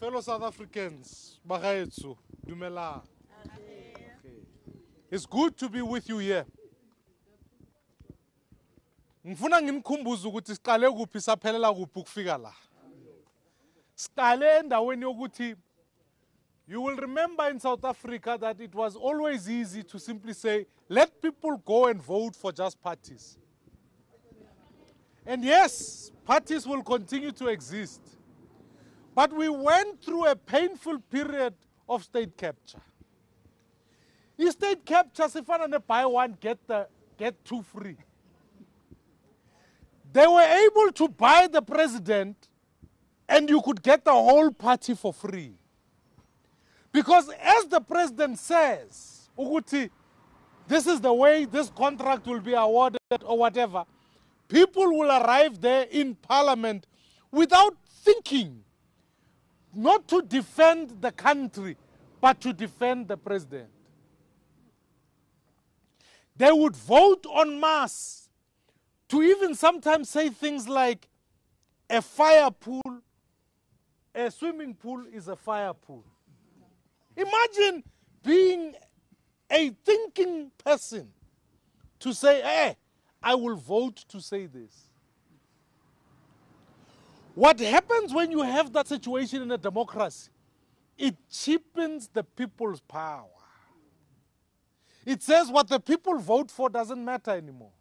Fellow South Africans, bagaetso, dumelang. It's good to be with you here. Ngifuna ngimkhumbuze ukuthi siqale kuphi saphelela kuphi ukufika la. Siqale endaweni yokuthi you will remember in South Africa that it was always easy to simply say, let people go and vote for just parties. And yes, parties will continue to exist. But we went through a painful period of state capture. In state capture, if buy one, get two free. They were able to buy the president and you could get the whole party for free. Because as the president says, Uguti, this is the way this contract will be awarded or whatever, people will arrive there in parliament without thinking, not to defend the country, but to defend the president. They would vote en masse to even sometimes say things like, a fire pool, a swimming pool is a fire pool. Imagine being a thinking person to say, hey, I will vote to say this. What happens when you have that situation in a democracy? It cheapens the people's power. It says what the people vote for doesn't matter anymore.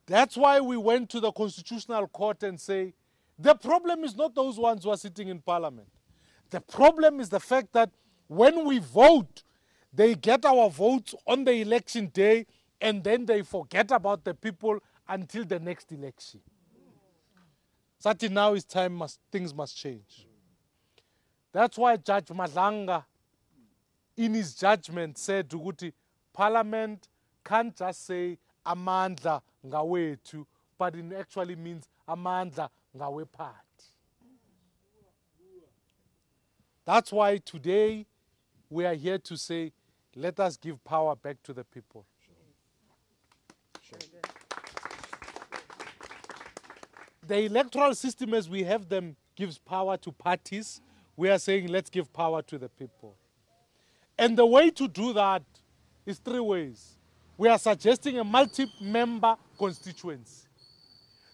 That's why we went to the Constitutional Court and say, the problem is not those ones who are sitting in parliament. The problem is the fact that when we vote, they get our votes on the election day and then they forget about the people until the next election. Sati, now is time, things must change. That's why Judge Madlanga, in his judgment, said, Duguti, Parliament can't just say amandla ngawethu, but it actually means amandla ngawephathi. That's why today we are here to say, let us give power back to the people. Sure. The electoral system as we have them gives power to parties. We are saying, let's give power to the people. And the way to do that is three ways. We are suggesting a multi-member constituency.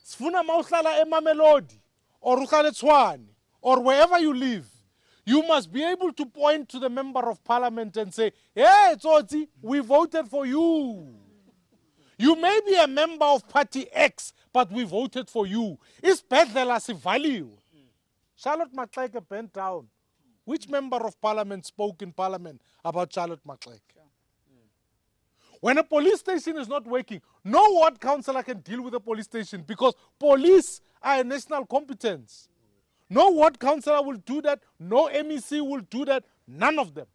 Sifuna mawuhlala eMamelodi or uhlala eTshwane or wherever you live, you must be able to point to the member of parliament and say, hey, Tsotsi, we voted for you. You may be a member of party X, but we voted for you. Isibhedlela sivaliwe. Charlotte Maxeke bent down. Which member of parliament spoke in parliament about Charlotte Maxeke? When a police station is not working, no ward councillor can deal with a police station because police are a national competence. No ward councillor will do that, no MEC will do that, none of them.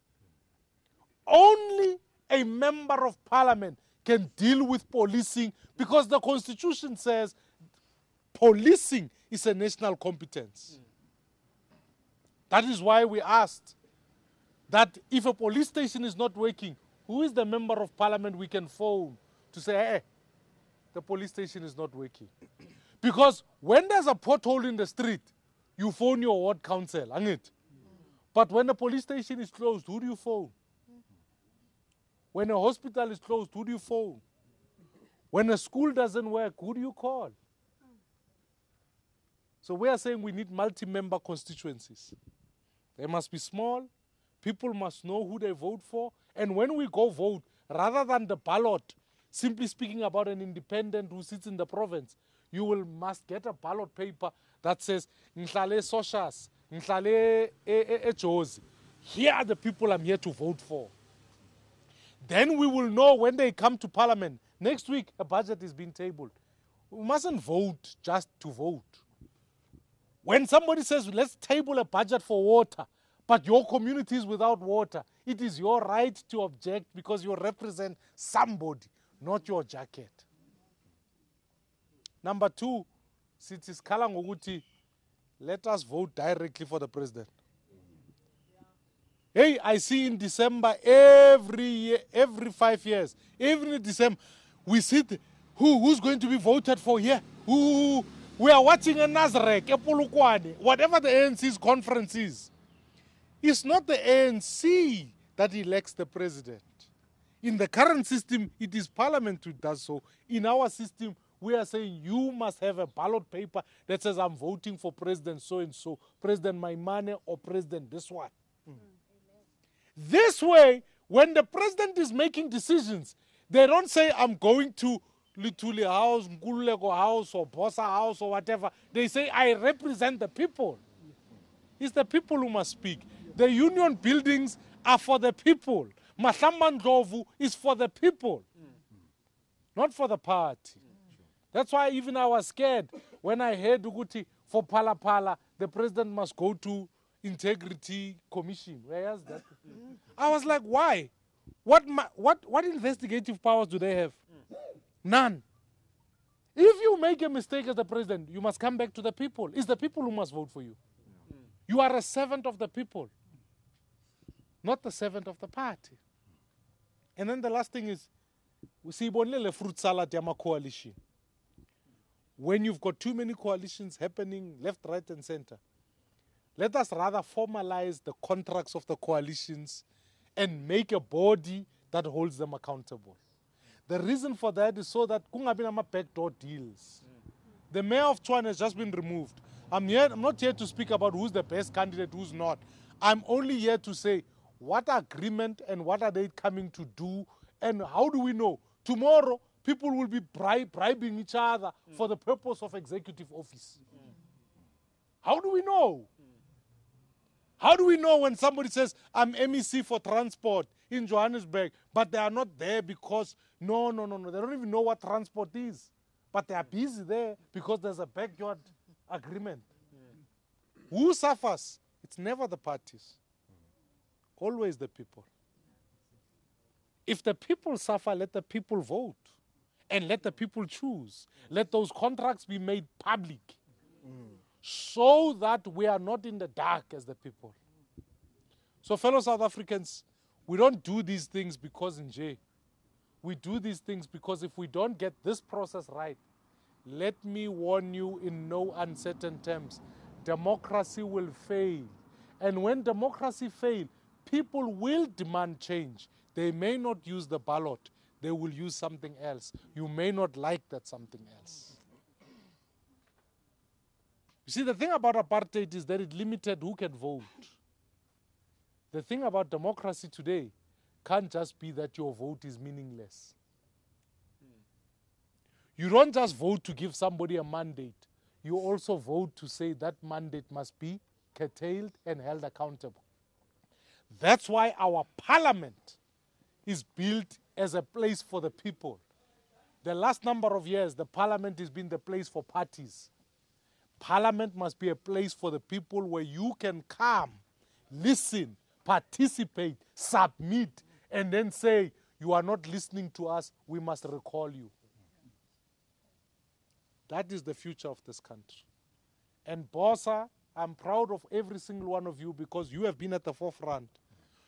Only a member of parliament can deal with policing because the constitution says policing is a national competence. That is why we asked that if a police station is not working, who is the member of parliament we can phone to say, hey, the police station is not working? Because when there's a pothole in the street, you phone your ward council, ain't it? But when a police station is closed, who do you phone? When a hospital is closed, who do you phone? When a school doesn't work, who do you call? So we are saying we need multi-member constituencies. They must be small. People must know who they vote for. And when we go vote, rather than the ballot, simply speaking about an independent who sits in the province, you must get a ballot paper that says, Nhlale Soshas, Nhlale Ejozi. Here are the people I'm here to vote for. Then we will know when they come to parliament. Next week, a budget is being tabled. We mustn't vote just to vote. When somebody says, let's table a budget for water, but your community is without water, it is your right to object because you represent somebody, not your jacket. Number two, Sitis Kalangoguti, let us vote directly for the president. Hey, I see in December every year, every 5 years, even in December, we sit, who's going to be voted for here? We are watching a Nazareth, a Polokwane, whatever the ANC's conference is. It's not the ANC that elects the president. In the current system, it is Parliament who does so. In our system, we are saying you must have a ballot paper that says I'm voting for President so-and-so, President Maimane or President this one. This way, when the president is making decisions, they don't say I'm going to Lituli House, Nkululeko House or Bosa House or whatever. They say I represent the people. It's the people who must speak. The union buildings are for the people. Mahlamandlovu is for the people, not for the party. That's why even I was scared when I heard Uguti for Pala, the president must go to Integrity Commission. Where is that? I was like, why? What investigative powers do they have? None. If you make a mistake as the president, you must come back to the people. It's the people who must vote for you. You are a servant of the people, not the servant of the party. And then the last thing is, we see the fruit salad yama coalition. When you've got too many coalitions happening left, right, and center, let us rather formalize the contracts of the coalitions and make a body that holds them accountable. The reason for that is so that kungabinama backdoor deals. The mayor of Tshwane has just been removed. I'm not here to speak about who's the best candidate, who's not. I'm only here to say what agreement and what are they coming to do, and how do we know? Tomorrow, people will be bribing each other for the purpose of executive office. How do we know? How do we know when somebody says, I'm MEC for transport in Johannesburg, but they are not there because, no, they don't even know what transport is. But they are busy there because there's a backyard agreement. Who suffers? It's never the parties. Always the people. If the people suffer, let the people vote. And let the people choose. Let those contracts be made public. So that we are not in the dark as the people. So fellow South Africans, we don't do these things because in jail. We do these things because if we don't get this process right, let me warn you in no uncertain terms, democracy will fail. And when democracy fails, people will demand change. They may not use the ballot. They will use something else. You may not like that something else. You see, the thing about apartheid is that it limited who can vote. The thing about democracy today can't just be that your vote is meaningless. You don't just vote to give somebody a mandate. You also vote to say that mandate must be curtailed and held accountable. That's why our parliament is built as a place for the people. The last number of years, the parliament has been the place for parties. Parliament must be a place for the people where you can come, listen, participate, submit, and then say, you are not listening to us, we must recall you. That is the future of this country. And BOSA, I'm proud of every single one of you because you have been at the forefront.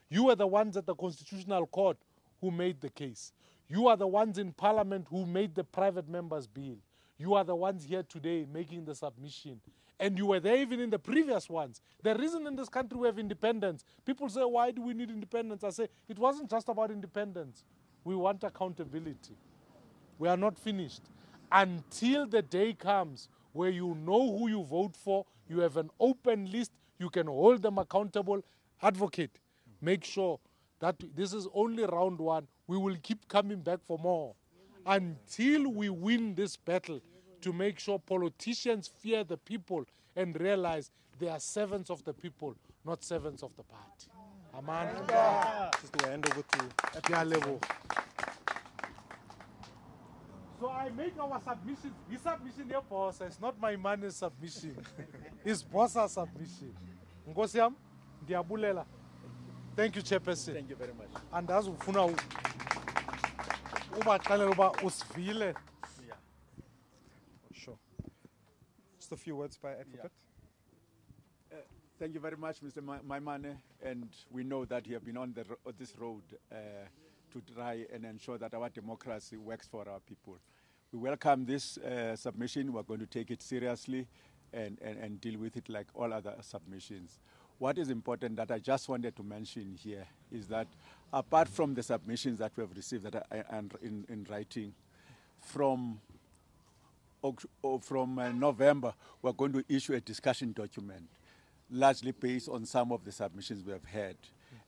You are the ones at the Constitutional Court who made the case. You are the ones in Parliament who made the private members' bill. You are the ones here today making the submission. And you were there even in the previous ones. The reason in this country we have independence, people say, why do we need independence? I say, it wasn't just about independence. We want accountability. We are not finished. Until the day comes where you know who you vote for, you have an open list, you can hold them accountable. Advocate, make sure that this is only round one. We will keep coming back for more until we win this battle to make sure politicians fear the people and realize they are servants of the people, not servants of the party. Amen. Just to hand over to So I make our submissions. His submission here, boss. It's not my money's submission. It's boss's submission. Ngosiam, Diabulela. Thank you, Chairperson. Thank you very much. And as ufuna uba usivile. Yeah. Sure. Just a few words by Advocate. Yeah. Thank you very much, Mr. Maimane. And we know that you have been on this road to try and ensure that our democracy works for our people. We welcome this submission. We're going to take it seriously and deal with it like all other submissions. What is important that I just wanted to mention here is that apart from the submissions that we have received that and in writing, from November, we're going to issue a discussion document, largely based on some of the submissions we have had.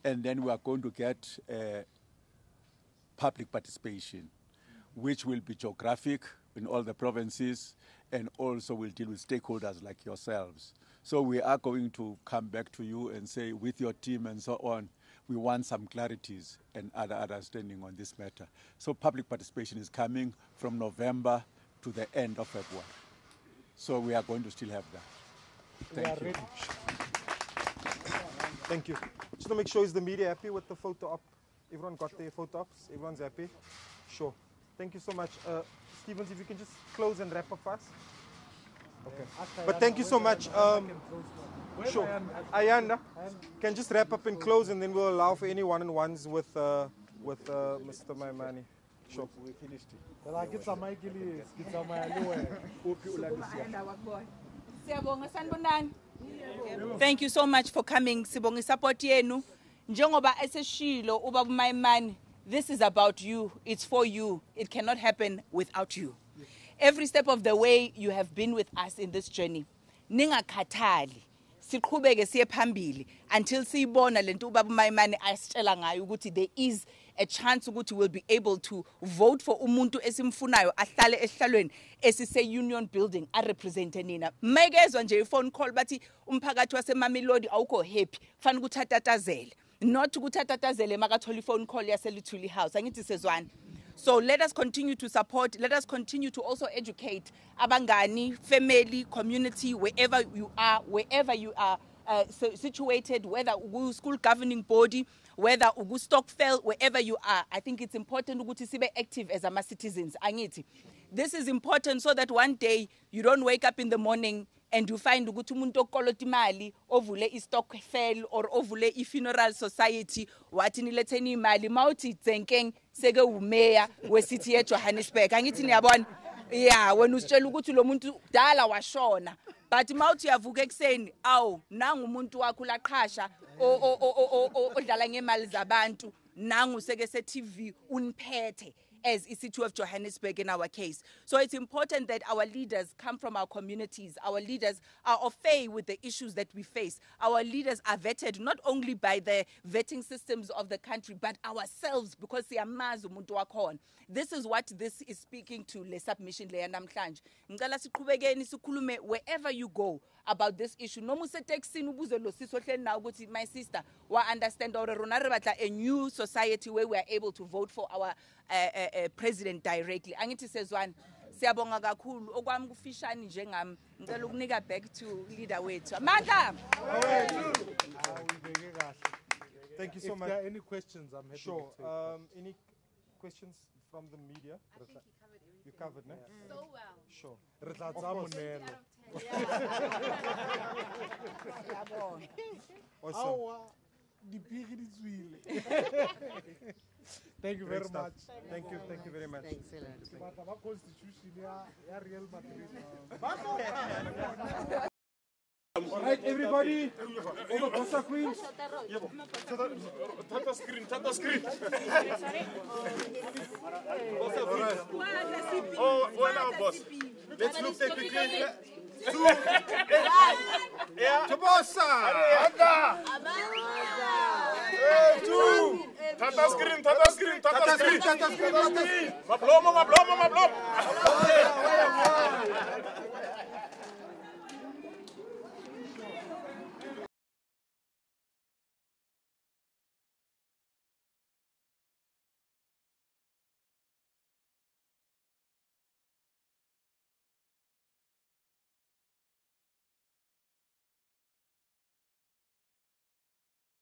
And then we are going to get public participation, which will be geographic in all the provinces, and also will deal with stakeholders like yourselves. So we are going to come back to you and say, with your team and so on, we want some clarities and other understanding on this matter. So public participation is coming from November to the end of February. So we are going to still have that. Thank you. Thank you. Just to make sure, is the media happy with the photo op? Everyone got their photo ops? Everyone's happy? Sure. Thank you so much. Stevens, if you can just close and wrap up fast. Okay. But thank you so much. Sure. Ayanda can just wrap up and close, and then we'll allow for any one-on-ones with Mr. Maimane. Sure. We finished it. Thank you so much for coming. Sibonga support yenu. Njengoba eseshilo ubaba Maimane, this is about you. It's for you. It cannot happen without you. Every step of the way you have been with us in this journey. Ningakhathali. Siqhubeke siye phambili until siyibona lento ubaba Maimane asitshela ngayo ukuthi there is a chance ukuthi we'll be able to vote for umuntu esimfunayo ahlale esihlalweni esise union building a represent nina. Mayikezwa nje iphone call bathi umphakathi waseMamelodi awukho happy fanele ukuthatatazele. Not ukuthatatazele makathola iphone call yaseLuthuli House. Angithi sezwana. So let us continue to support, let us continue to also educate abangani, family, community, wherever you are situated, whether ugu school governing body, whether ugu Stockfell, wherever you are. I think it's important to be active as our citizens. This is important so that one day you don't wake up in the morning and you find ukuthi umuntu okolota imali ovule iStockfell or ovule ifuneral society wathi niletheni imali mawuthi dzenkeng seke umeya weCity eJohannesburg. Angithi niyabona? Yeah, wena usitshela ukuthi lo muntu dala washona. But mawuthi yavuka ekseni, awu nangu umuntu wakho laqhasha odlala ngemali zabantu, nangu seke se-TV uniphethe. As City of Johannesburg in our case. So it's important that our leaders come from our communities. Our leaders are au fait with the issues that we face. Our leaders are vetted not only by the vetting systems of the country, but ourselves, because siyamazi umuntu wakhona. This is what this is speaking to le submission le namhlanje. Ngicela siqhubekeni sikhulume wherever you go about this issue. No muse texting ubuze lo siso hleli na ukuthi my sister wa understand or rona re batla a new society where we are able to vote for our president directly. Angithi sezwana siyabonga kakhulu okwami kufishani njengami ngicela ukunika back to leader wethu Amandla. Thank you so much. If there are any questions, I'm happy Sure. to take. Any questions from the media? I think he covered everything. You covered, no? So well. Sure. Re tla Of tsaya course. monelo. Awesome. Awa, dipigi di tswile. Thank you very Great stuff. much. Thank you very much. Thanks a lot. Ke batla ba constitution ya Real Madrid. All right, everybody. Over Bosa Queen. Tata screen. Oh, well, boss. Let's look quickly. Yeah. Bosa. Two. Tata screen. Mablomo.